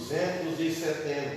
270.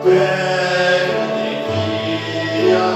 Perde que a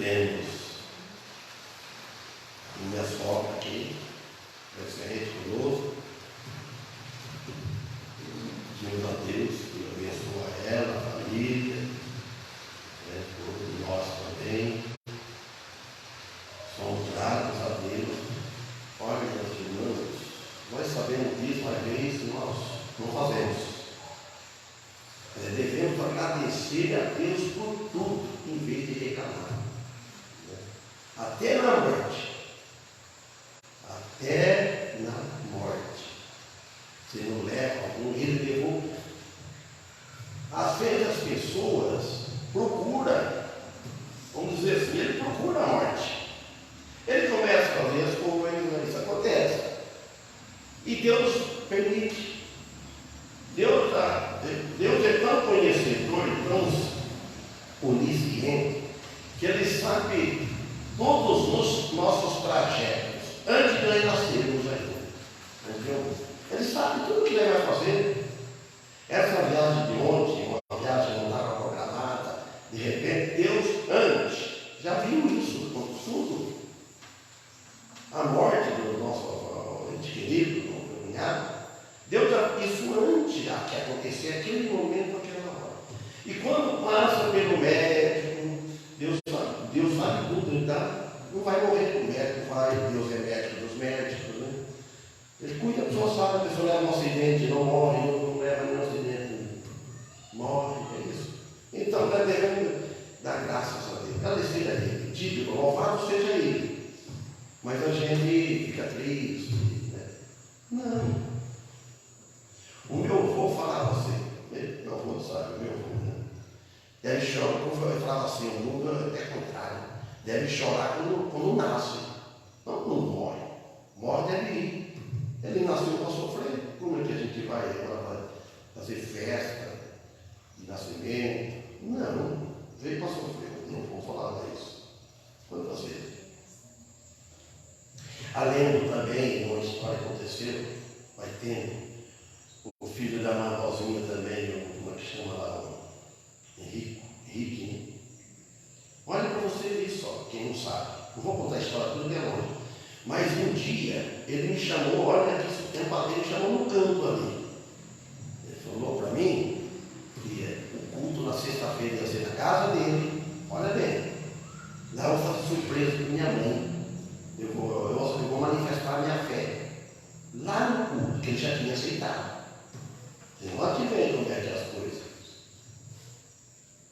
temos minha sogra aqui, presente conosco. Pedimos a Deus que abençoe ela, a família, todos nós também. Somos gratos a Deus. Olha, meus irmãos, nós sabemos disso, mas às vezes nós não fazemos. Devemos agradecer a Deus por tudo, em vez de reclamar. Até na morte. Até na morte. Se não leva algum, ele levou. Às vezes as pessoas procuram, vamos dizer assim, ele procura a morte. Ele começa a fazer as coisas, isso acontece. E Deus permite. Deus é tão conhecedor e tão onisciente que Ele sabe todos os nossos trajetos antes de nós nascermos ainda. Entendeu? Ele sabe tudo o que Ele vai fazer. Essa viagem de ontem, uma viagem não estava programada, de repente Deus antes já viu isso com tudo. A morte do nosso ente querido, do cunhado. Deus já isso antes já que acontecer, aquele momento, aquela hora. E quando passa pelo médico, Deus sabe tudo, então não vai morrer com o médico, Deus é médico dos médicos, né? Ele cuida, a pessoa sabe, a pessoa leva um acidente, não morre, não leva nenhum acidente, morre, é isso. Então nós devemos dar graças a Deus, agradecer a Ele, título, louvado seja Ele. Mas a gente fica triste, né? Não. O meu avô falava assim, meu avô sabe, meu avô, né? Deve chorar, eu falava assim, o mundo é contrário, deve chorar quando nasce, não quando morre. Morre deve ir. Ele nasceu para sofrer. Como é que a gente vai agora fazer festa de nascimento? Não, veio para sofrer, não vou falar mais. Quantas vezes? Lembro também, uma história que aconteceu, vai tendo. O filho da Ana Rosinha também, como é que chama lá? Henrique, né? Olha para você ver só, quem não sabe. Não vou contar a história tudo de longe. Mas um dia, ele me chamou, olha aqui, esse tempo dele, me chamou no canto ali. Ele falou para mim que o culto na sexta-feira ia ser na casa dele. Olha bem, lá eu vou fazer surpresa para minha mãe. Eu vou manifestar a minha fé. Lá no culto, que ele já tinha aceitado. Lá que vem como é que as coisas.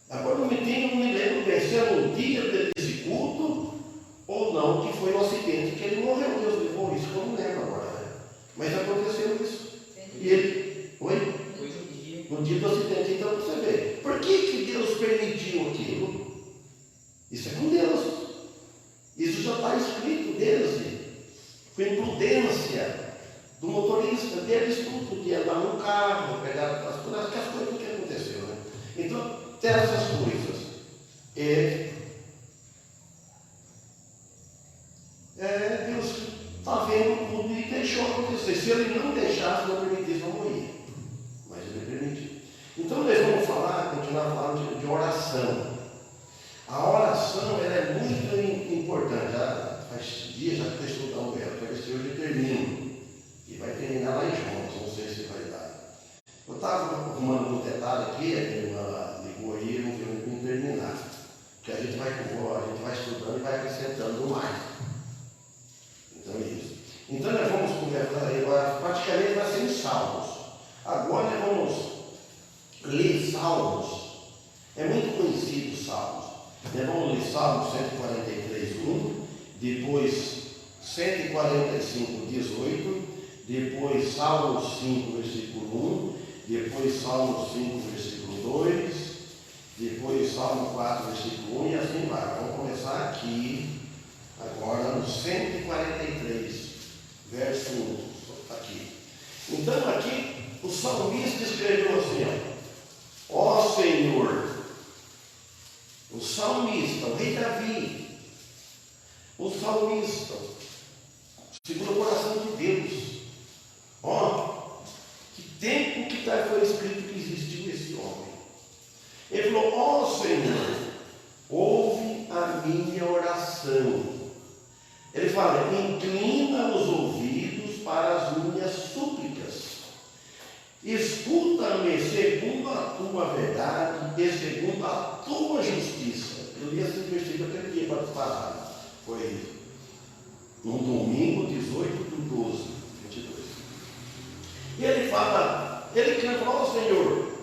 Agora não me lembro bem se era no dia desse culto ou não, que foi um acidente que ele morreu. Deus levou isso, que eu não lembro agora. Né? Mas aconteceu isso. E ele. Oi? No dia do acidente, então você vê. Por que Deus permitiu aquilo? Isso é com Deus. Isso já está escrito desde. Foi imprudência do motorista deles, tudo, de andar no carro, pegar as coisas que aconteceu, né? Então, tem essas coisas. Deus está vendo tudo e deixou acontecer. Se ele não deixasse, não permitisse, não morria. Mas ele permitiu. Então, nós vamos continuar falando de oração. A oração ela é muito importante. Já faz dias já que estou estudando ela, para ver se hoje eu termino. E vai terminar lá em Jonas, não sei se vai dar. Eu estava arrumando um detalhe aqui, a irmã ligou aí e não viu nem terminar. Porque a gente vai estudando e vai acrescentando mais. Então é isso. Então nós vamos conversar aí, praticamente vai ser em Salmos. Agora nós vamos ler Salmos. É muito conhecido os Salmos. Nós vamos ler Salmos 143, 1, depois 145, 18. Depois Salmos 5, versículo 1, depois Salmos 5, versículo 2, depois Salmo 4, versículo 1 e assim vai. Vamos começar aqui, agora no 143, verso 1, aqui. Então aqui, o salmista escreveu assim, ó Senhor, o salmista, o rei Davi, o salmista, segundo o coração de Deus. Que tempo que foi escrito que existiu esse homem. Ele falou, Senhor, ouve a minha 1. Ele fala: inclina os ouvidos para as minhas súplicas, escuta-me segundo a tua verdade e segundo a tua justiça. Eu li esse versículo aquele dia para falar. Foi no domingo 18/12, 22. E ele fala, ele clama: ó Senhor,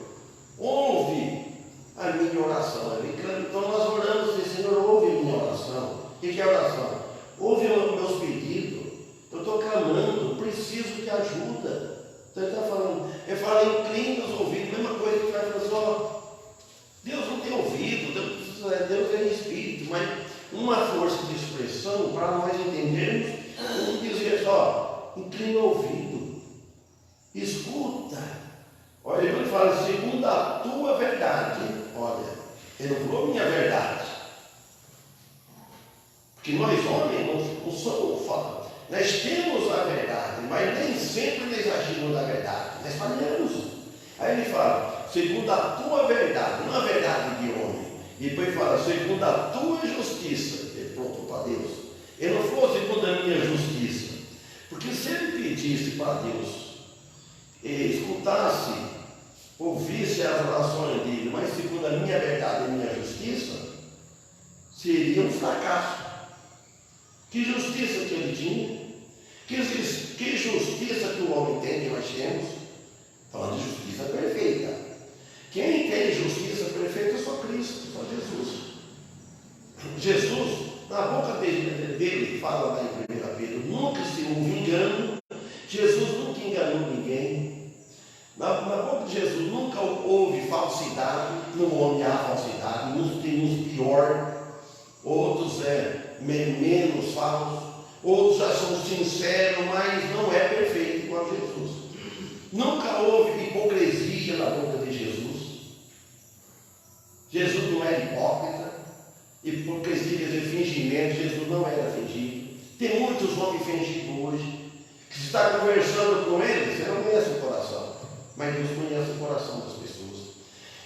ouve a minha oração. Ele clama, então nós oramos e Senhor, ouve a minha oração. O que é oração? Ouve os meus pedidos. Eu estou clamando, preciso de ajuda. Então ele está falando, ele fala: inclina os ouvidos, mesma coisa que vai falar assim: ó, Deus não tem ouvido, Deus é espírito, mas uma força de expressão para nós entendermos, vamos dizer só: inclina o ouvido, escuta. Olha, ele fala: segundo a tua verdade. Olha, ele não falou minha verdade, porque nós homens não somos falsos. Nós temos a verdade, mas nem sempre nós agimos da verdade, nós falhamos. Aí ele fala: segundo a tua verdade, não a verdade de homem. E depois fala: segundo a tua justiça. Ele pronto para Deus. Ele não falou segundo a minha justiça, porque se ele pedisse para Deus, escutasse, ouvisse as orações dele, mas segundo a minha verdade e a minha justiça, seria um fracasso. Que justiça que ele tinha? Que justiça que o homem tem, que nós temos? Falando de justiça perfeita. Quem tem justiça perfeita é só Cristo, só Jesus. Jesus, na boca dele fala lá em 1 Pedro: nunca se houve engano. Jesus nunca enganou ninguém. Na boca de Jesus nunca houve falsidade. No homem há falsidade, uns tem uns pior, outros menos falsos, outros já são sinceros, mas não é perfeito igual a Jesus. Nunca houve hipocrisia na boca de Jesus. Jesus não era hipócrita. Hipocrisia quer dizer fingimento. Jesus não era fingido. Tem muitos homens fingidos hoje, que se está conversando com eles, você não conhece o coração, mas Deus conhece o coração das pessoas.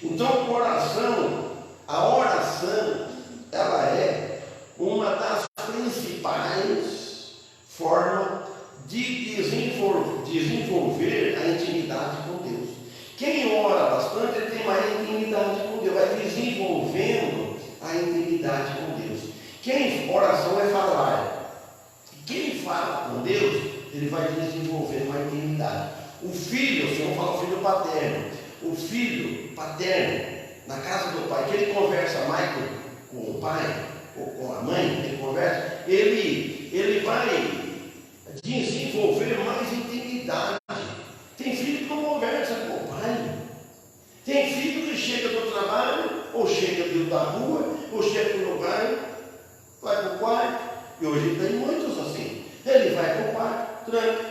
Então o coração, a oração, ela é uma das principais formas de desenvolver a intimidade com Deus. Quem ora bastante, ele tem mais intimidade com Deus, vai desenvolvendo a intimidade com Deus. Oração é falar. Quem fala com Deus, ele vai desenvolvendo uma intimidade. O filho, se eu falar o filho paterno, o filho paterno, na casa do pai, que ele conversa mais com o pai, ou com a mãe, ele conversa, ele vai desenvolver mais intimidade. Tem filho que não conversa com o pai. Tem filho que chega do trabalho, ou chega da rua, ou chega do lugar, vai para o quarto. E hoje tem muitos assim. Ele vai para o quarto, tranca.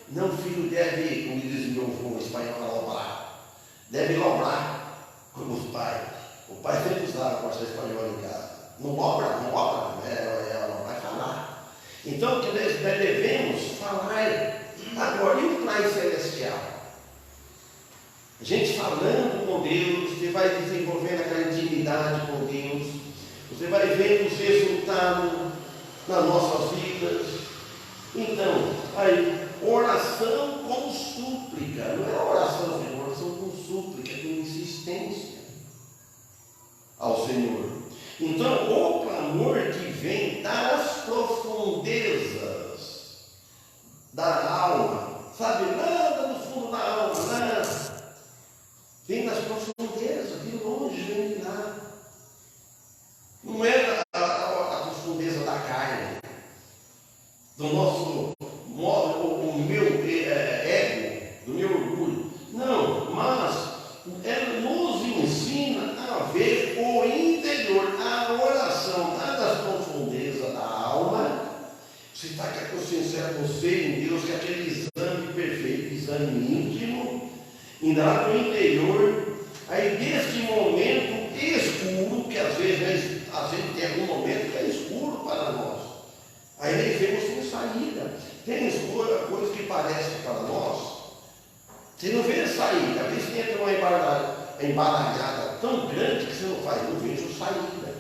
Não, o filho deve, como diz meu avô espanhol, lobrar. Deve lobrar como os pais. O pai sempre usava a costa espanhola em casa. Não obra, ela vai falar. Então, que nós devemos falar. Agora, e o Pai Celestial? A gente falando com Deus, você vai desenvolvendo aquela intimidade com Deus, você vai vendo os resultados nas nossas vidas. Então, aí, oração com súplica, não é oração, é oração com súplica, com insistência ao Senhor. Então, o clamor que vem das profundezas da alma, sabe, nada no fundo da alma, nada, vem das profundezas, de longe, vem de lá. Não é a profundeza da carne, do nosso modo, o meu ego, do meu orgulho. Não, mas ela nos ensina a ver o interior, a oração, das profundezas da alma. Você está com sincero, você em Deus, que é aquele exame perfeito, exame íntimo, indo lá no interior. Aí desse momento escuro, que às vezes tem algum momento que é escuro para nós, aí nós vemos com saída. Tem coisas que parecem para nós, você não vê saída. Às vezes entra uma embaralhada tão grande que você não faz, não vejo saída.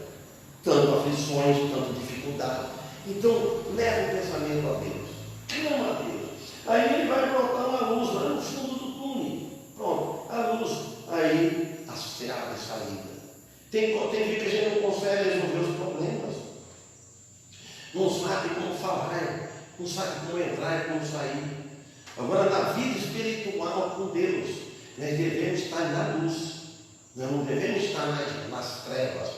Tanto aflições, tanta dificuldade. Então, leva o pensamento a Deus. Clama a Deus. Aí ele vai brotar uma luz lá no fundo do túnel. Pronto, a luz. Aí, se abre saída. Tem dia que a gente não consegue resolver os problemas. Não sabe como falar, não sabe como entrar e como sair. Agora, na vida espiritual com Deus, nós devemos estar na luz. Nós não devemos estar nas trevas.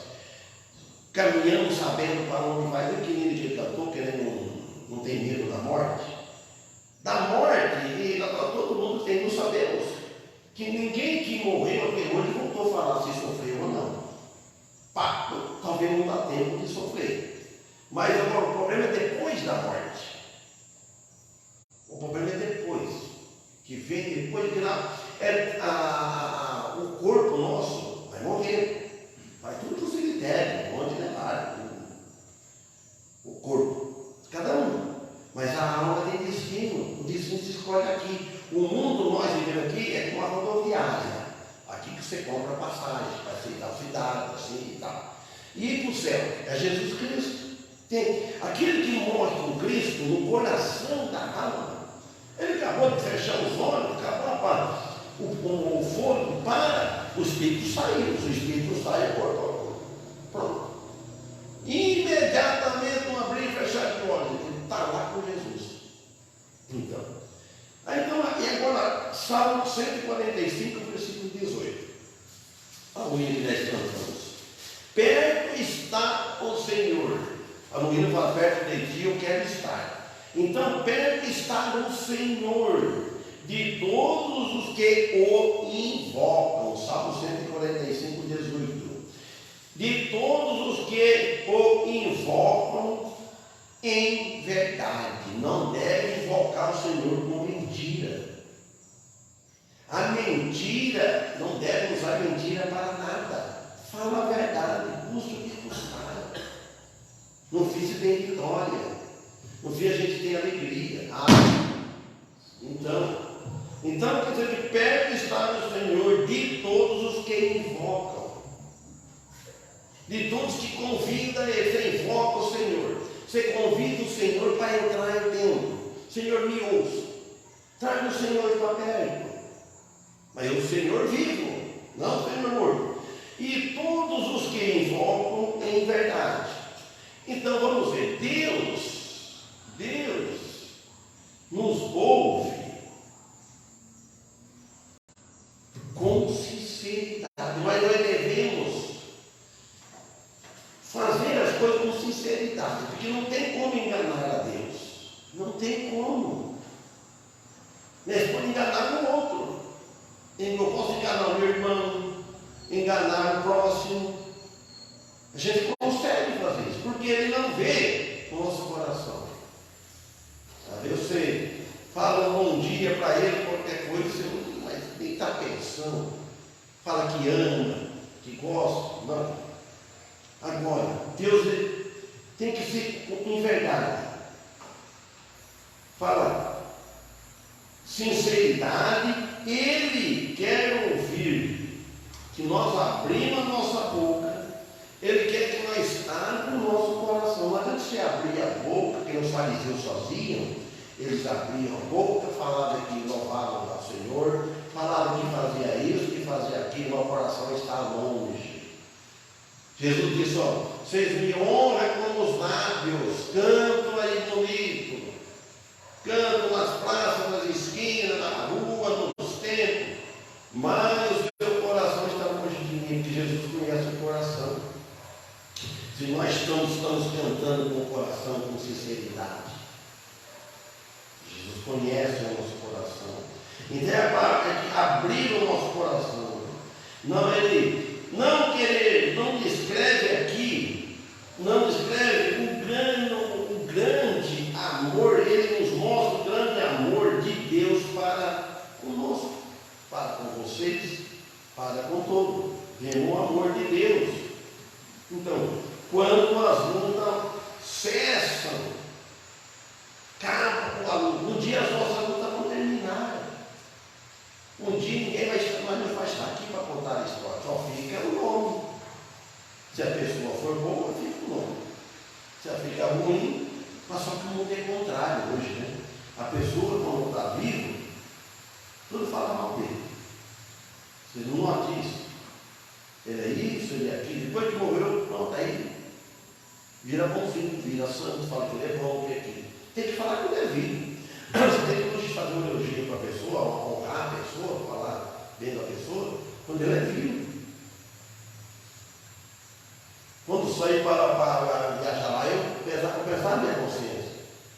Caminhando sabendo para onde vai. Eu que nem ele cantou, que ele não tem medo da morte. Da morte, todo mundo tem, não sabemos. Que ninguém que morreu até hoje voltou a falar se sofreu ou não. Talvez não dá tempo de sofrer. Mas agora o problema é depois da morte. O problema é depois. Que vem depois que o corpo nosso vai morrer. Vai tudo para o cemitério, onde levar o corpo. Cada um. Mas a alma tem destino. O destino se escolhe aqui. O mundo nós vivemos aqui é como uma rodoviária. Aqui que você compra passagem para aceitar a cidade, assim e tal. E ir para o céu é Jesus Cristo. Aquele que morre com Cristo no coração da alma, ele acabou de fechar os olhos, acabou o fogo para, o Espírito saiu. O Espírito sai, pronto. Imediatamente não abrir e fechar de olhos, ele está lá com Jesus. Então, e agora, Salmo 145, versículo 18. A ruína que nós cantamos. Perto está o Senhor. A ruína fala, perto de ti eu quero estar. Então, perto está o Senhor de todos os que o invocam. Salmo 145, 18. De todos os que o invocam em verdade. Não deve invocar o Senhor com mentira. A mentira, não deve usar mentira para nada. Fala a verdade, custa o que custar. No fim se tem vitória. No fim a gente tem alegria. Então quer dizer que perto está o Senhor de todos os que invocam. De todos que convidam Ele. Você invoca o Senhor. Você convida o Senhor para entrar dentro. Senhor, me ouça. Traga o Senhor para perto. Mas é o Senhor vivo, não o Senhor morto. E todos os que invocam em verdade. Então vamos ver, Deus nos ouve com sinceridade. Mas nós devemos fazer as coisas com sinceridade, porque não tem como enganar a Deus. Não tem como. Nós podemos enganar o outro. Eu não posso enganar o meu irmão, enganar o próximo. A gente consegue fazer isso, porque ele não vê o nosso coração. Sabe? Você fala um bom dia para ele, qualquer coisa, você nem está pensando. Fala que ama, que gosta. Não. Agora, Deus tem que ser em verdade. Fala sinceridade. Ele quer ouvir que nós abrimos a nossa boca. Ele quer que nós abrimos o nosso coração. Não adianta você abrir a boca, que os fariseus faziam. Eles abriam a boca, falavam que louvavam ao Senhor, falavam que fazia isso, que fazia aquilo, mas o coração está longe. Jesus disse, vocês me honram com os lábios, cantam aí bonito, cantam nas praças, nas esquinas, na rua, nos templos, mas o seu coração está longe de mim, porque Jesus conhece o coração. Se nós estamos cantando com o coração, com sinceridade, Jesus conhece o nosso coração. Então é para abrir o nosso coração. Não, ele não querer, não descreve aqui, não descreve o grande amor. Ele nos mostra o grande amor de Deus para conosco, para com vocês, para com todos. Vemos o amor de Deus. Então, quando as lutas cessam, acabam a luta. Um dia as nossas lutas vão terminar. Um dia ninguém vai estar, mas não vai estar aqui para contar a história. Só fica o nome. Se a pessoa for boa, fica o nome. Se ela ficar ruim, Mas só que o mundo é contrário hoje, né? A pessoa, quando está viva, tudo fala mal dele. Você não nota isso. Ele é isso, ele é aquilo. Depois que morreu, pronto, aí vira bonzinho, vira santo, fala que ele é bom, que é aquilo. Tem que falar que ele é vivo. Você tem que hoje fazer um elogio para a pessoa, honrar a pessoa, falar bem da pessoa, quando ele é vivo. Quando saí para viajar lá, eu pensava na minha consciência.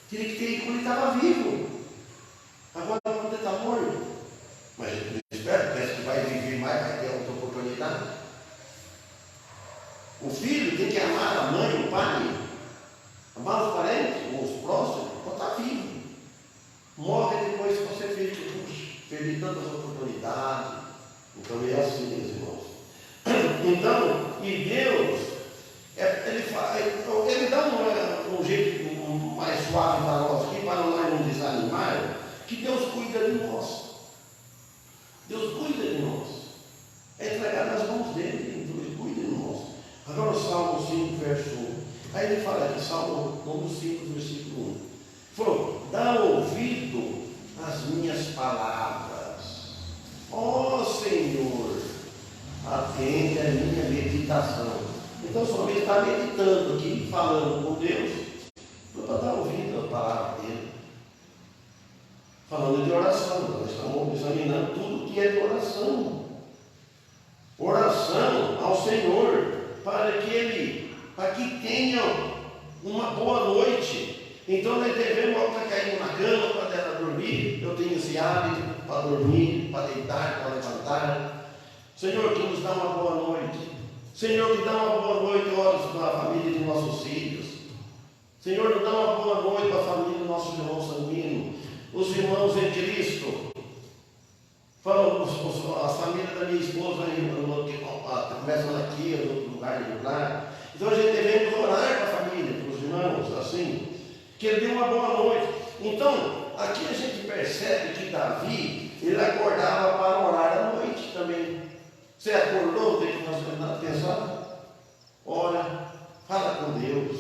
Teria que ter ido quando ele estava vivo. Agora, quando ele está morto. Mas a gente não espera, pensa que vai viver mais, vai ter outra oportunidade. O filho tem que amar a mãe, o pai, amar os parentes, os próximos, quando está vivo. Morre depois que você fez, perdi tantas oportunidades. Então é assim, meus irmãos. Então, e Deus, ele dá um jeito mais suave para nós aqui, para nós não desanimar, que Deus cuida de nós. Deus cuida de nós. É entregar nas mãos dele, então ele cuida de nós. Agora o Salmo 5, verso 1. Aí ele fala aqui, Salmo 5, versículo 1. Ele falou, dá ouvido às minhas palavras. Ó Senhor, atende a minha meditação. Então somente está meditando aqui, falando com Deus, para dar ouvido à palavra dele. Falando de oração, nós estamos examinando tudo que é de oração. Oração ao Senhor, para que tenha uma boa noite. Então nós devemos, ao estar caindo na cama, para ela dormir, eu tenho esse hábito para dormir, para deitar, para levantar. Senhor, que nos dá uma boa noite. Senhor, que dá uma boa noite, olhos para a família de nossos filhos. Senhor, nos dá uma boa noite para a família do nosso irmão sanguíneo. Os irmãos em Cristo. Falam, a família da minha esposa começam aqui, em outro lugar de lugar. Então a gente devemos orar para a família, para os irmãos, assim, que ele dê uma boa noite. Então, aqui a gente percebe que Davi, ele acordava para orar à noite também. Você acordou, tem que fazer nada, pensar? Ora, fala com Deus,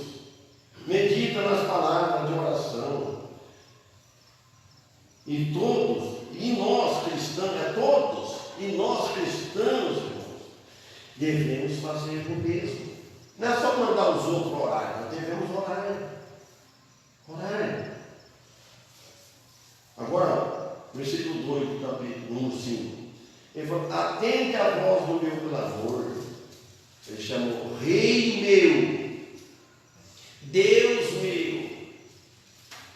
medita nas palavras de oração. E nós cristãos, irmãos, devemos fazer o mesmo. Não é só mandar os outros orar, nós devemos orar. Orar. Agora, versículo 2 do capítulo 5. Ele falou, atende a voz do meu clamor. Ele chamou Rei meu, Deus meu,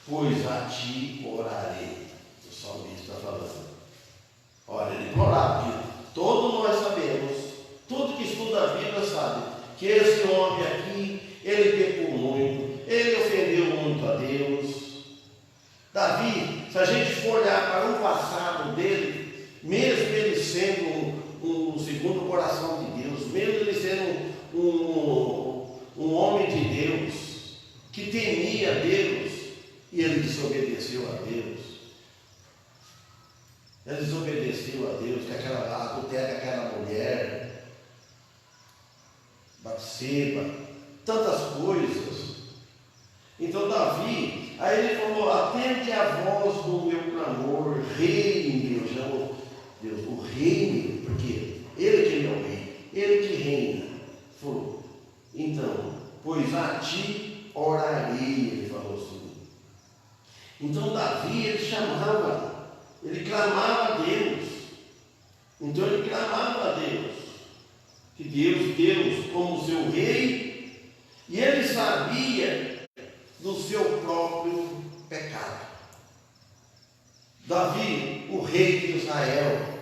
pois a ti orarei. O salmista está falando. Olha, ele implorava, porque todos nós sabemos, tudo que estuda a Bíblia sabe, que esse homem aqui, ele pecou muito, ele ofendeu muito a Deus. Davi, se a gente for olhar para o passado dele, mesmo ele sendo um segundo coração de Deus, mesmo ele sendo um homem de Deus, que temia a Deus, e ele desobedeceu a Deus. Ele desobedeceu a Deus, que adultera aquela mulher, Batseba, tantas coisas. Então Davi, aí ele falou, atende a voz do meu clamor, Rei meu, chamou Deus, o Rei meu, porque ele que é o Rei, ele que reina. Falou, então, pois a ti orarei, ele falou assim. Então Davi, ele chamava, ele clamava a Deus. Então ele clamava a Deus, que Deus como seu rei, e ele sabia do seu próprio pecado. Davi, o rei de Israel,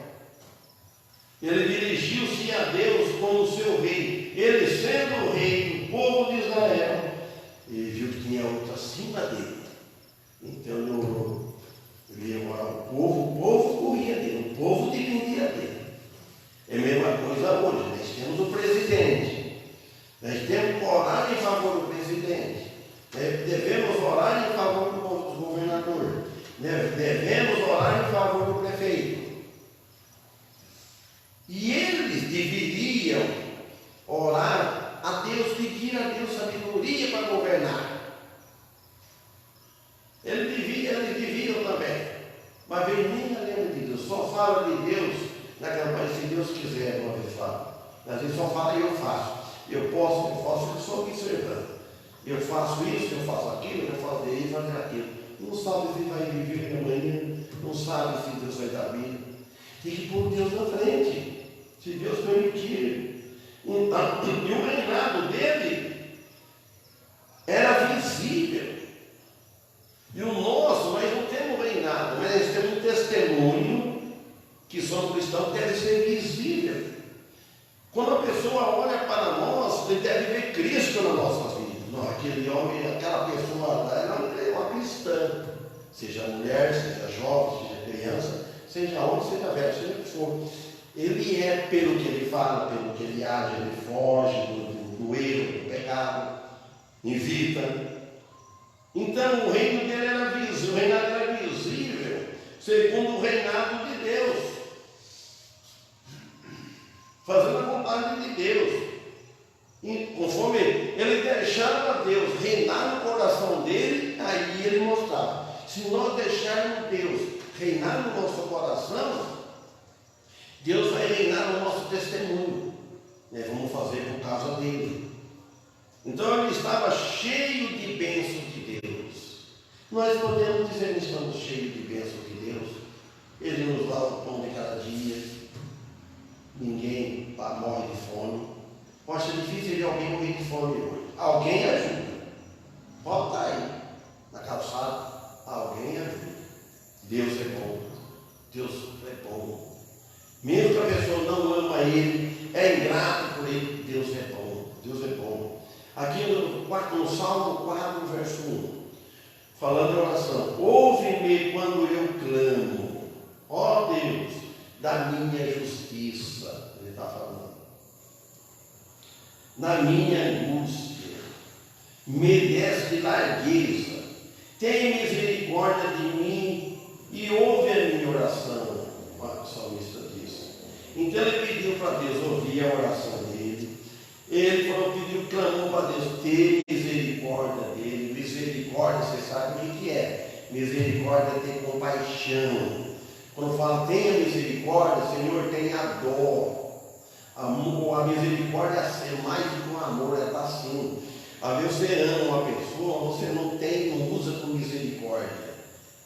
ele dirigiu-se a Deus como seu rei. Ele sendo o rei do povo de Israel, ele viu que tinha outro acima dele. Então ele orou. Ele ia orar o povo corria dele, o povo dependia dele. É a mesma coisa hoje, nós temos o presidente. Nós temos que orar em favor do presidente. Devemos orar em favor do governador. Devemos orar em favor do prefeito. E eles deveriam Às vezes só fala e eu faço. Eu posso, eu só observando. Eu faço isso, eu faço aquilo, eu faço isso, eu faço aquilo. Não sabe se vai viver amanhã, não sabe se Deus vai dar vida. Tem que pôr Deus na frente, se Deus permitir. Então, e o reinado dele era visível. E o nosso, nós não temos reinado, mas nós temos um testemunho que somos cristãos que deve ser visível. Quando a pessoa olha para nós, ele deve ver Cristo nas nossas vidas. Não, aquele homem, aquela pessoa, ela é uma cristã. Seja mulher, seja jovem, seja criança, seja homem, seja velho, seja o que for. Ele é pelo que ele fala, pelo que ele age, ele foge do erro, do pecado, evita. Então o reino dele era visível, o reinado era visível, segundo o reinado de Deus, fazendo a vontade de Deus. E conforme ele deixava Deus reinar no coração dele, aí ele mostrava. Se nós deixarmos Deus reinar no nosso coração, Deus vai reinar no nosso testemunho. Nós vamos fazer por causa dele. Então ele estava cheio de bênçãos de Deus. Nós podemos dizer que estamos cheios de bênçãos de Deus. Ele nos dá o pão de cada dia. Ninguém morre de fome. Pode ser difícil de alguém morrer de fome hoje. Alguém ajuda. Pode estar aí, na calçada. Alguém ajuda. Deus é bom. Deus é bom. Mesmo que a pessoa não ama ele, é ingrato por ele, Deus é bom. Deus é bom. Aqui no Salmo 4, verso 1, falando a oração: ouve-me quando eu clamo, ó Deus, da minha justiça. Ele está falando. Na minha angústia, me deste largueza, tem misericórdia de mim e ouve a minha oração. O salmista disse. Então ele pediu para Deus ouvir a oração dele. Ele pediu, clamou para Deus ter misericórdia dele. Misericórdia, você sabe o que é? Misericórdia é ter compaixão. Quando fala tenha misericórdia, Senhor, tenha dó. A misericórdia é mais do que um amor, é assim. Às vezes você ama uma pessoa, você não usa com misericórdia.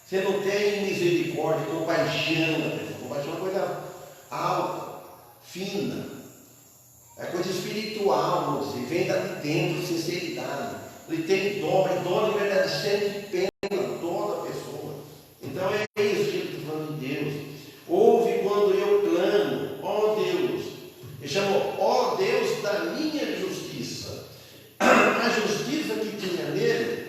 Você não tem misericórdia, compaixão da pessoa. Compaixão é uma coisa alta, fina. É coisa espiritual, você vem de dentro, sinceridade. Ele tem dó, mas dó de verdade sente pena, dó da pessoa. Então é isso que ele está falando de Deus. Ouve quando eu clamo, ó Deus. Ele chamou, ó Deus da minha justiça. A justiça que tinha nele,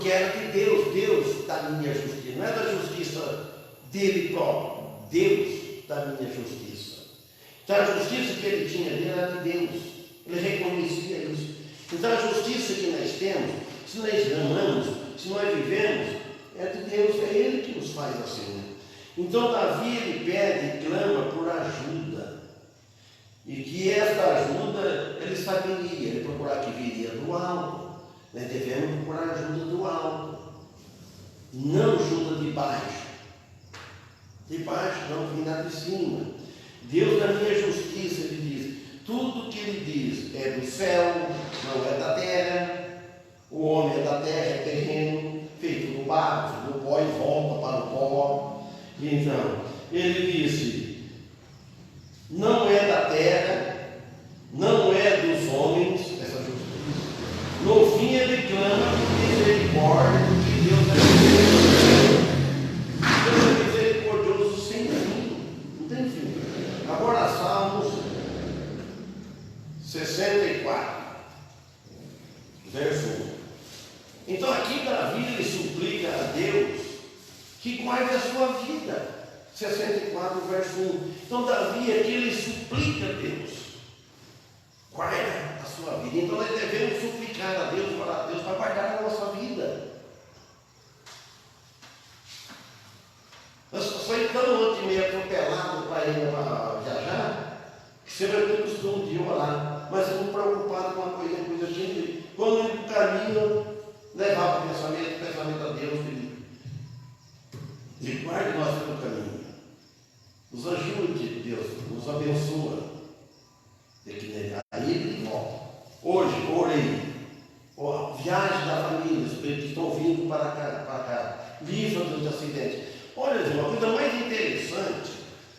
que era de Deus, Deus da minha justiça. Não é da justiça dele próprio, Deus da minha justiça. Então a justiça que ele tinha nele era de Deus. Ele reconhecia isso. Então a justiça que nós temos, se nós amamos, se nós vivemos, é de Deus, é Ele que nos faz assim. Então Davi ele pede e clama por ajuda. E que esta ajuda ele saberia, ele procurar que viria do alto. Nós devemos procurar ajuda do alto, não ajuda de baixo. De baixo não, vem lá de cima. Deus da minha justiça, ele diz, tudo que ele diz é do céu, não é da terra. O homem é da terra, é terreno, feito do barro, do pó e volta para o pó. Então, ele disse, não é da terra, não é dos homens, essa justiça. No fim ele clama por misericórdia, porque Deus é misericordioso sem fim, não tem fim. Agora Salmos 64, verso 1. Então aqui Davi ele suplica a Deus que guarde a sua vida. 64, verso 1. Então Davi aqui ele suplica a Deus, guarda a sua vida. Então nós devemos suplicar a Deus, orar a Deus para guardar a nossa vida. Nós saímos tão meio atropelado para ir viajar, que você vai ter costume de orar, mas eu não preocupado com uma coisa assim, quando no caminho levar para o pensamento a Deus, querido. E guarde nós pelo caminho. Nos ajude, Deus, nos abençoa. para cá. Livra-nos de acidente. Olha, uma coisa mais interessante,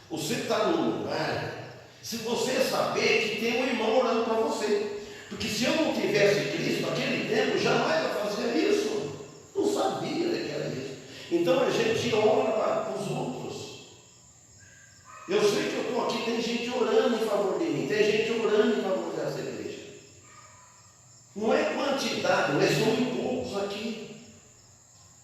você está num lugar, se você saber que tem um irmão orando para você. Porque se eu não tivesse Cristo naquele tempo, jamais eu fazia isso. Não sabia que era isso. Então a gente ora para os outros. Eu sei que eu estou aqui, tem gente orando em favor de mim, tem gente orando em favor dessa igreja. Não é quantidade, não é só poucos aqui,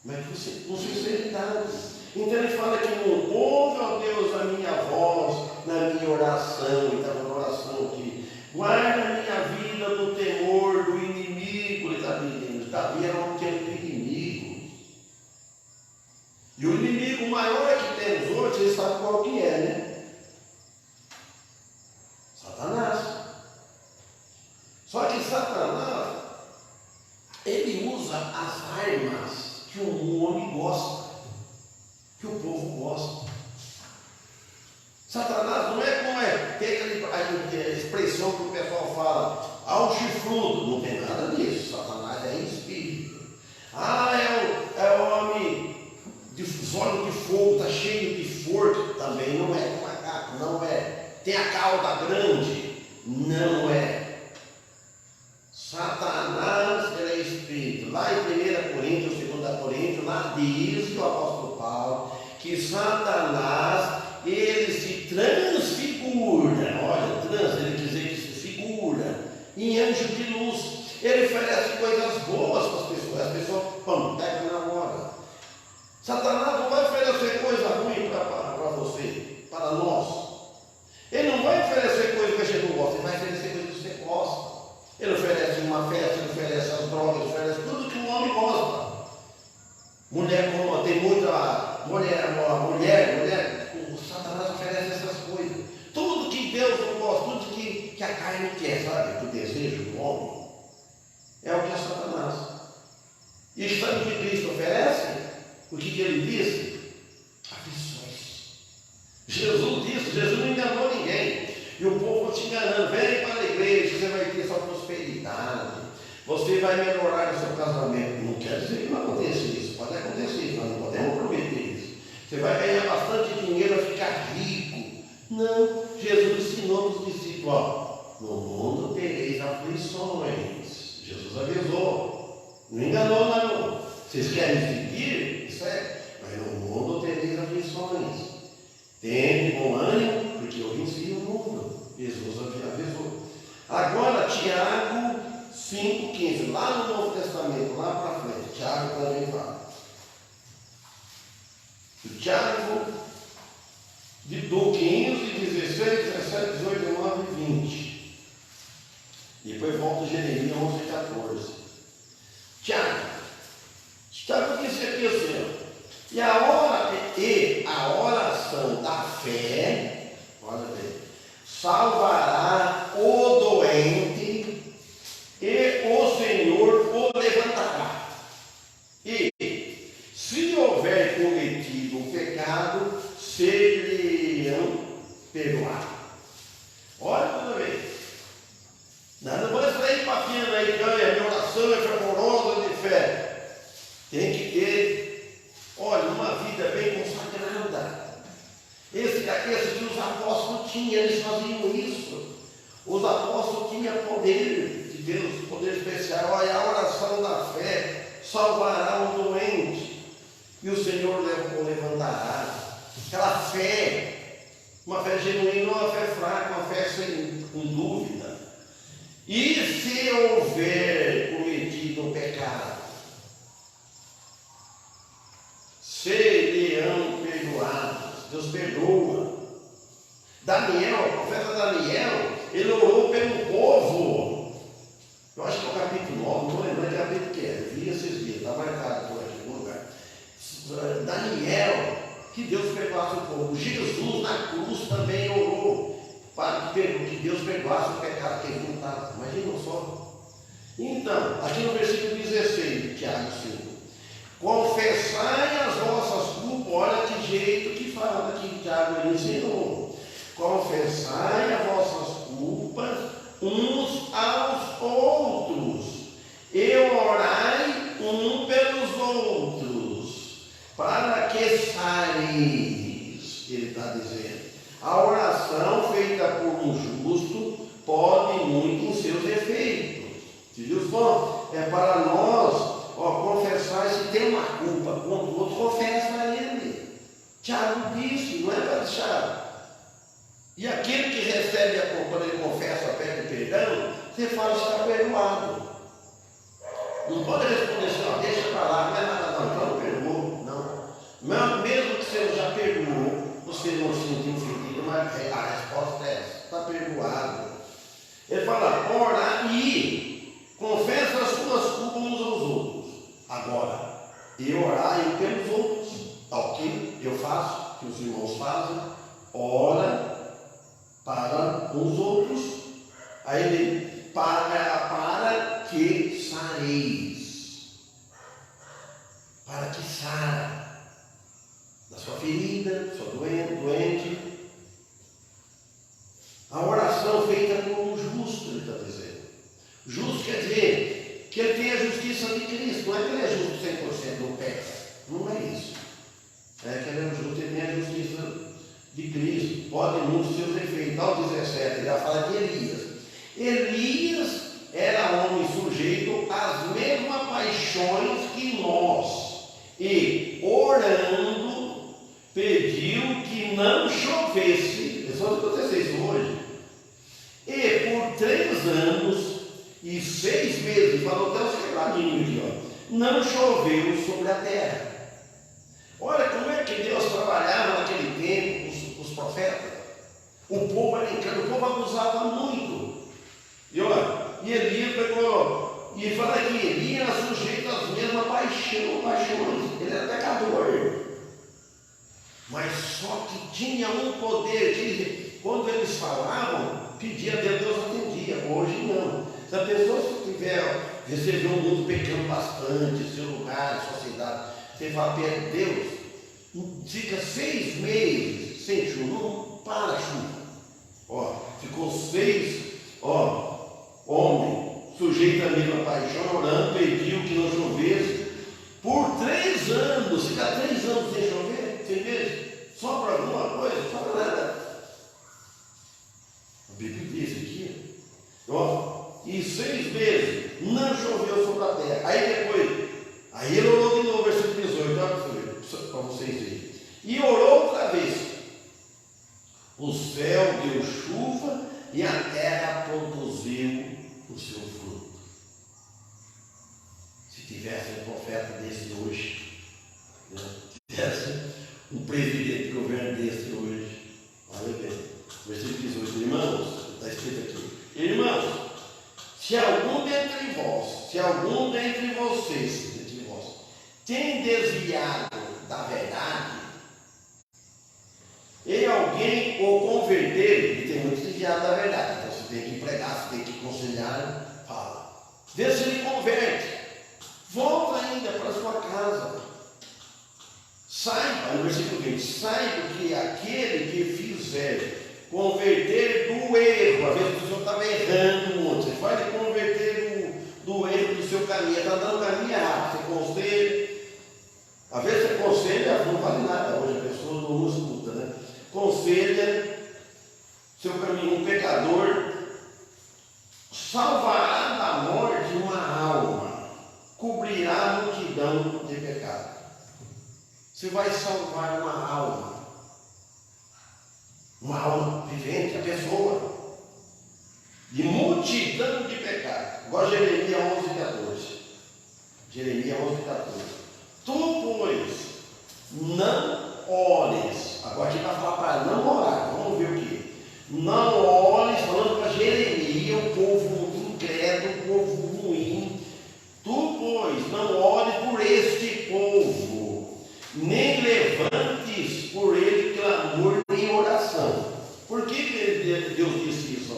mas com sinceridade. Então ele fala que não ouve, ó Deus, a minha voz, na minha oração, e está na oração aqui. Guarda a minha vida do temor do inimigo, ele está pedindo. Davi era um inimigo. E o inimigo maior que temos hoje, você sabe qual que é, né? Satanás. Só que Satanás, ele usa as armas que o homem gosta, que o povo gosta. Satanás não é como tem aquela expressão que o pessoal fala, ao chifrudo, não tem nada disso. Satanás é espírito. É o homem de olhos de fogo, está cheio de força, também não é macaco, não é. Tem a cauda grande, não é. Satanás é espírito. Lá em 1 Coríntios, 2 Coríntios, lá diz o apóstolo Paulo que Satanás, ele se transfigura. Olha, ele quer dizer que se figura em anjo de luz. Ele oferece coisas boas para as pessoas pegam na hora. Satanás não vai oferecer coisa ruim para você, para nós. Ele não vai oferecer coisa que a gente não gosta, ele vai oferecer coisa que você gosta. Ele oferece uma festa, ele oferece as drogas, ele oferece tudo que o homem gosta. Tem muita mulher, o Satanás oferece essas coisas. Tudo que Deus não gosta, tudo que a carne quer, sabe? O desejo do homem, é o que é Satanás. E sabe o que Cristo oferece? O que ele disse? Aflições. Jesus não enganou ninguém. E o povo te enganando, vem para a igreja, você vai ter sua prosperidade, você vai melhorar o seu casamento. Não quer dizer que não aconteça isso, pode acontecer, nós não podemos prometer isso. Você vai ganhar bastante dinheiro, vai ficar rico. Não, Jesus ensinou para os discípulos, no mundo tereis aflições. Jesus avisou, não enganou não. Vocês querem seguir? Isso é, mas no mundo tereis aflições. Tende bom ânimo, porque eu venci o mundo. Jesus avisou. Agora, Tiago 5,15, lá no Novo Testamento, lá para frente, Tiago também fala. Tiago, do 15, 16, 17, 18, 19 e 20. Depois volta Jeremias 11 e 14. Tiago disse aqui assim, e a oração da fé, olha bem, salvará o doente e o Senhor o levantará. E se houver cometido um pecado, serão perdoados. Olha tudo bem. Não vai sair papinho aí, que a minha oração é fervorosa de fé. Tem que ter, olha, uma vida bem consagrada. Esse que os apóstolos tinham, eles faziam isso. Os apóstolos tinham poder de Deus, poder especial. Olha, a oração da fé salvará o doente e o Senhor o levantará. Aquela fé, uma fé genuína, uma fé fraca, uma fé com dúvida. E se houver cometido um pecado, serão perdoados. Deus perdoa. Daniel, o profeta Daniel, ele orou pelo povo. Eu acho que é o capítulo 9, não estou lembrando que capítulo que é. Vi esses dias, está marcado por aqui no lugar. Daniel, que Deus perdoasse o povo. Jesus na cruz também orou para que Deus perdoasse o pecado que ele não estava. Imagina só. Então, aqui no versículo 16 de Tiago 5. Confessai as vossas culpas, olha que jeito que fala aqui, Tiago ensinou. Confessai as vossas culpas uns aos outros, e orai um pelos outros. sareis, ele está dizendo. A oração feita por um justo pode muito em seus efeitos. Você viu só? É para nós confessar, se tem uma culpa contra o outro, confessa a ele. Tiago disse, não é para deixar. E aquele que recebe a culpa, ele confessa, pede perdão, você fala que está perdoado. Não pode responder assim, deixa para lá, não é nada não, então não perdoou. Não. Mesmo que você já perdoou, você não se sentiu ofendido, mas a resposta é essa, está perdoado. Ele fala, ora e confessa as suas culpas uns aos outros. Agora, e orar pelos outros. O que eu faço, que os irmãos fazem, ora para os outros. Aí ele, para que sareis. Para que sara da sua ferida, sua doente. A oração feita por um justo, ele está dizendo. Justo quer dizer que ele tem a justiça de Cristo. Não é que ele é justo 100%, não peca. Não é isso. É que ele é justo, ele tem a justiça de Cristo. Pode muitos seus efeitos. Ao 17, ele já fala de Elias. Elias era homem sujeito às mesmas paixões que nós. E orando, pediu que não chovesse. É só acontecer isso hoje. E por 3 anos e 6 meses, falou até os quebradinhos aqui, não choveu sobre a terra. Olha como é que Deus trabalhava naquele tempo, os profetas. O povo era incrédulo, o povo abusava muito. E olha, e Elias pegou, e fala que Elias era sujeito às mesmas paixões. Ele era pecador. Mas só que tinha um poder, que quando eles falavam, pedia a Deus, Deus atendia. Hoje não. Se a pessoa recebeu um mundo pecando bastante, seu lugar, sua cidade, você fala, Deus, fica 6 meses sem chuva, não para a chuva. Ficou 6, homem, sujeito à mesma paixão, orando, pediu que não chovesse, por 3 anos, fica 3 anos sem chover, 6 meses, só para alguma coisa, só para nada. A Bíblia diz aqui, e 6 meses não choveu sobre a terra. Aí ele orou de novo, versículo 18, olha para vocês verem. E orou outra vez. O céu deu chuva e a terra produziu o seu fruto. Se tivesse um profeta desse hoje, tivesse um presidente de governo desse hoje, olha bem, versículo 18, irmãos, está escrito aqui, irmãos, se algum dentre vocês tem desviado da verdade, e alguém o converter, e tem muitos desviados da verdade, então você tem que pregar, você tem que aconselhar, fala. Vê se ele converte, volta ainda para a sua casa. Saiba, no versículo 20, saiba que aquele que fizer converter do erro, às vezes o senhor estava errando muito, você faz converter do erro do seu caminho, está dando o caminho errado, você conselha. Às vezes você conselha, não vale nada, hoje a pessoa não escuta, né? Conselha seu caminho, um pecador salvará da morte uma alma, cobrirá a multidão de pecado. Você vai salvar uma alma vivente, a pessoa, de multidão de pecado. Igual Jeremias 11:14. Jeremias 11:14. Tu, pois, não ores. Agora a gente vai falar para não orar. Vamos ver o que? Não ores, falando para Jeremias, o povo incrédulo, o povo ruim. Tu, pois, não ores por este povo, nem levantes por ele clamor em oração. Por que Deus disse isso?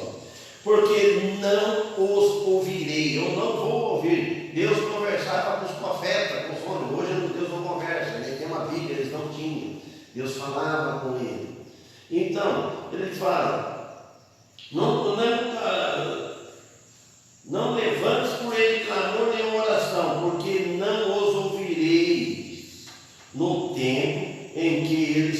Porque não os ouvirei, eu não vou ouvir. Deus conversava com os profetas, com os homens. Hoje Deus não conversa, ele tem uma Bíblia, eles não tinham. Deus falava com ele. Então, ele fala, não levantes por ele clamor nem oração, porque não os ouvireis no tempo em que eles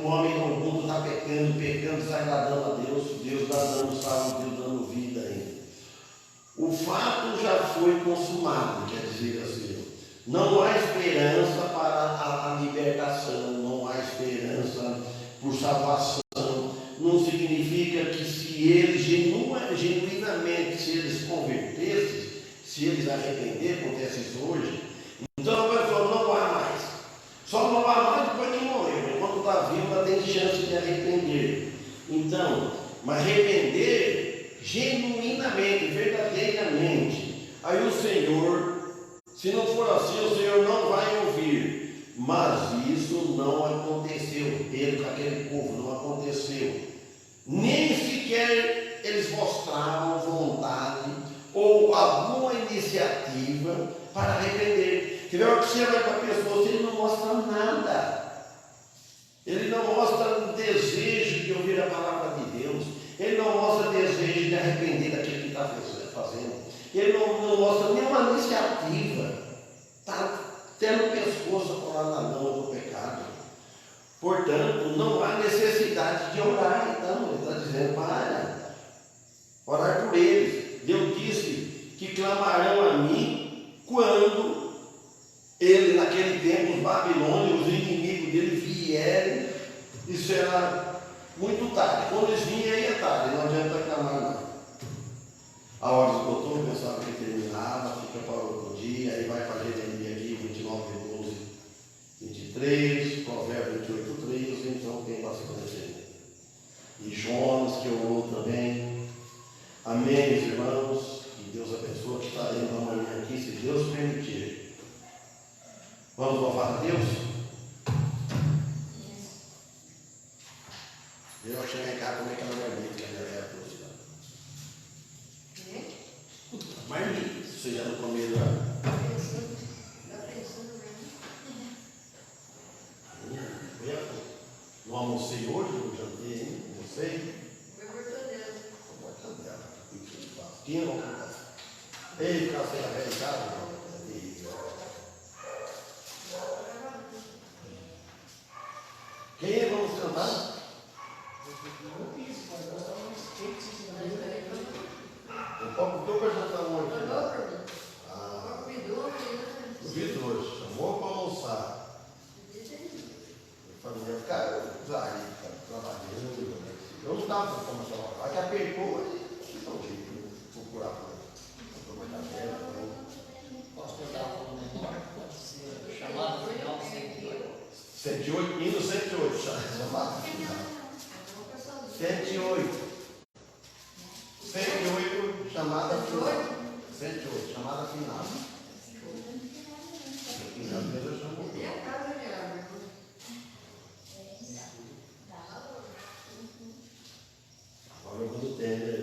homem no mundo está pecando, desagradando a Deus, Deus está dando salvo, Deus dando vida ainda. O fato já foi consumado, quer dizer assim, não há esperança para a libertação, não há esperança por salvação. Não significa que se eles genuinamente, se eles convertessem, se eles arrepender, acontece isso hoje, então a pessoa não há mais. Só não há mais depois que morreu. Enquanto está vivo, ela tem chance de arrepender. Então, mas arrepender genuinamente, verdadeiramente. Aí o Senhor, se não for assim, o Senhor não vai ouvir. Mas isso não aconteceu. Ele com aquele povo não aconteceu. Nem sequer eles mostraram vontade ou alguma iniciativa para arrepender. Que hora que você vai para a pessoa, ele não mostra nada. Ele não mostra desejo de ouvir a palavra de Deus. Ele não mostra desejo de arrepender daquilo que está fazendo. Ele não mostra nenhuma iniciativa. Está tendo o pescoço colado na lama do pecado. Portanto, não há necessidade de orar. Então, ele está dizendo, para orar por eles. Deus disse que clamarão a mim quando ele, naquele tempo, os babilônios, os inimigos dele vierem. Isso era muito tarde. Quando eles vinham, aí é tarde, não adianta clamar não. A hora esgotou, eu pensava que terminava, fica para outro dia, aí vai para Jeremias aqui, 29, 12, 23, Provérbios 28, 13, então tem bastante aí. E Jonas, que orou também. Amém, meus irmãos. Que Deus abençoe, que estaremos amanhã aqui, se Deus permitir. Vamos louvar a Deus? Eu cheguei em casa como é que ela marmita que a minha mulher trouxe lá. Marmita, você já não comeu lá? Não almocei hoje, não jantei ainda, não sei. Tinha ou não? Ei, café da velha em casa? Quem vamos cantar? Um pouco do que já está hoje. Duvido hoje. Chamou para almoçar. Eu falei, ia ficar trabalhando. Eu não estava como essa hora. Que apertou e não jeito. Procurar por uma tabela. Posso pegar uma memória? Pode ser chamada final 108. 108, indo 108, chamada final. 108. 108, chamada final. 108, chamada final. Às vezes eu chamo. Agora eu vou no tender.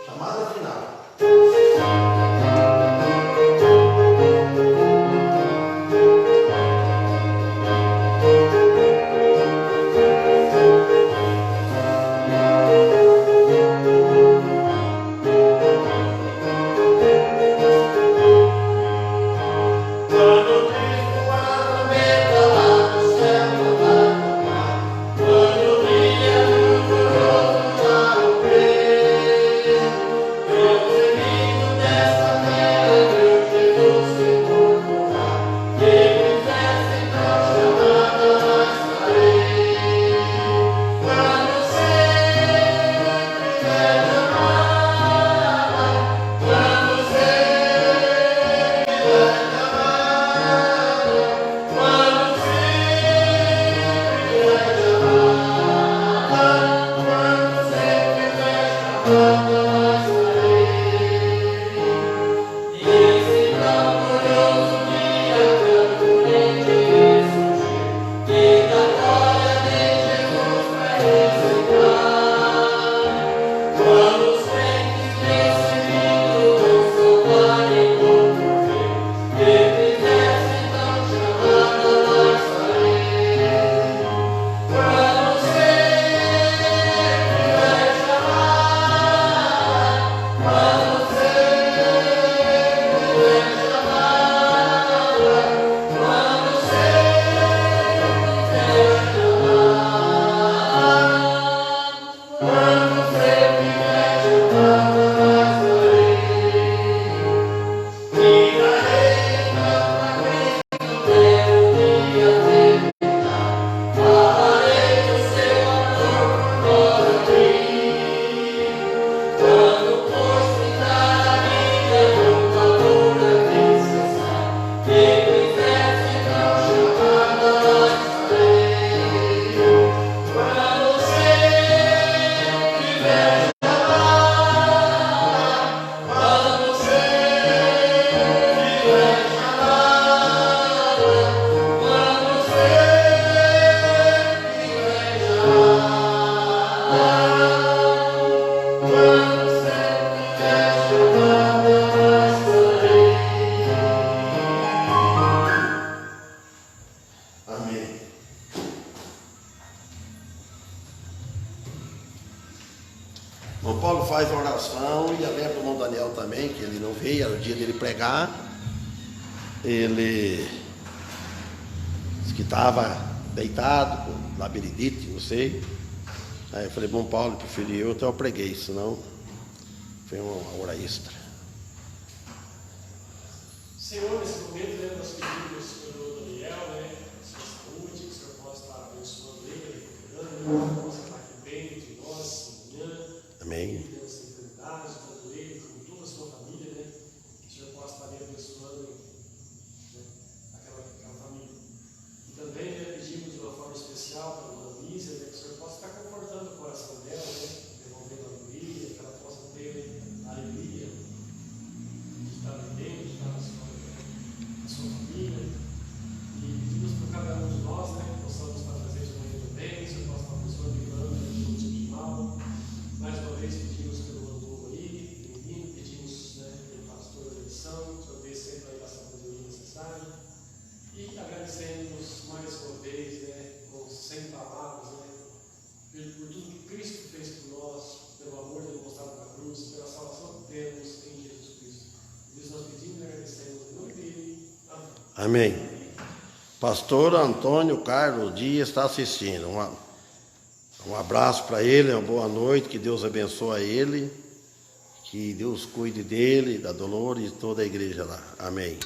Chamada final. quando sempre é chamada, estarei. Amém. O Paulo faz a oração e lembra o irmão Daniel também, que ele não veio, era o dia dele pregar. Ele disse que estava deitado, com labirintite, não sei. Aí eu falei, bom Paulo, preferi eu, então eu preguei, senão foi uma hora extra. Senhor, nesse momento, né, nós pedimos pelo Daniel, né, sua saúde, que o Senhor possa estar abençoando ele, recuperando, possa estar aqui bem entre nós, amanhã. Amém. Pelas enfermidades, tanto ele como toda a sua família, né, que o Senhor possa estar bem abençoando, né, aquela família. E também, né, pedimos de uma forma especial para a irmã Lísia, né, que o Senhor possa estar confortando o coração dela, né, devolvendo a alegria, que ela possa ter, né, a alegria de estar vivendo, de estar na sua família. E pedimos por cada um de nós, né, que possamos estar presentes no meio do bem, que o Senhor possa estar abençoando e livrando de todo tipo de mal. Mais uma vez pedimos pelo novo aí, menino, pedimos, né, pelo pastor da eleição, que o Senhor dê sempre a sabedoria necessária. E agradecemos mais uma vez, né, com 100 palavras, né, por tudo que Cristo fez por nós, pelo amor demonstrado na cruz, pela salvação que temos em Jesus Cristo. Deus, nós pedimos e agradecemos em nome dele. Amém. Amém. Pastor Antônio Carlos Dias está assistindo. Um abraço para ele, uma boa noite, que Deus abençoe ele, que Deus cuide dele, da Dolores e toda a igreja lá. Amém.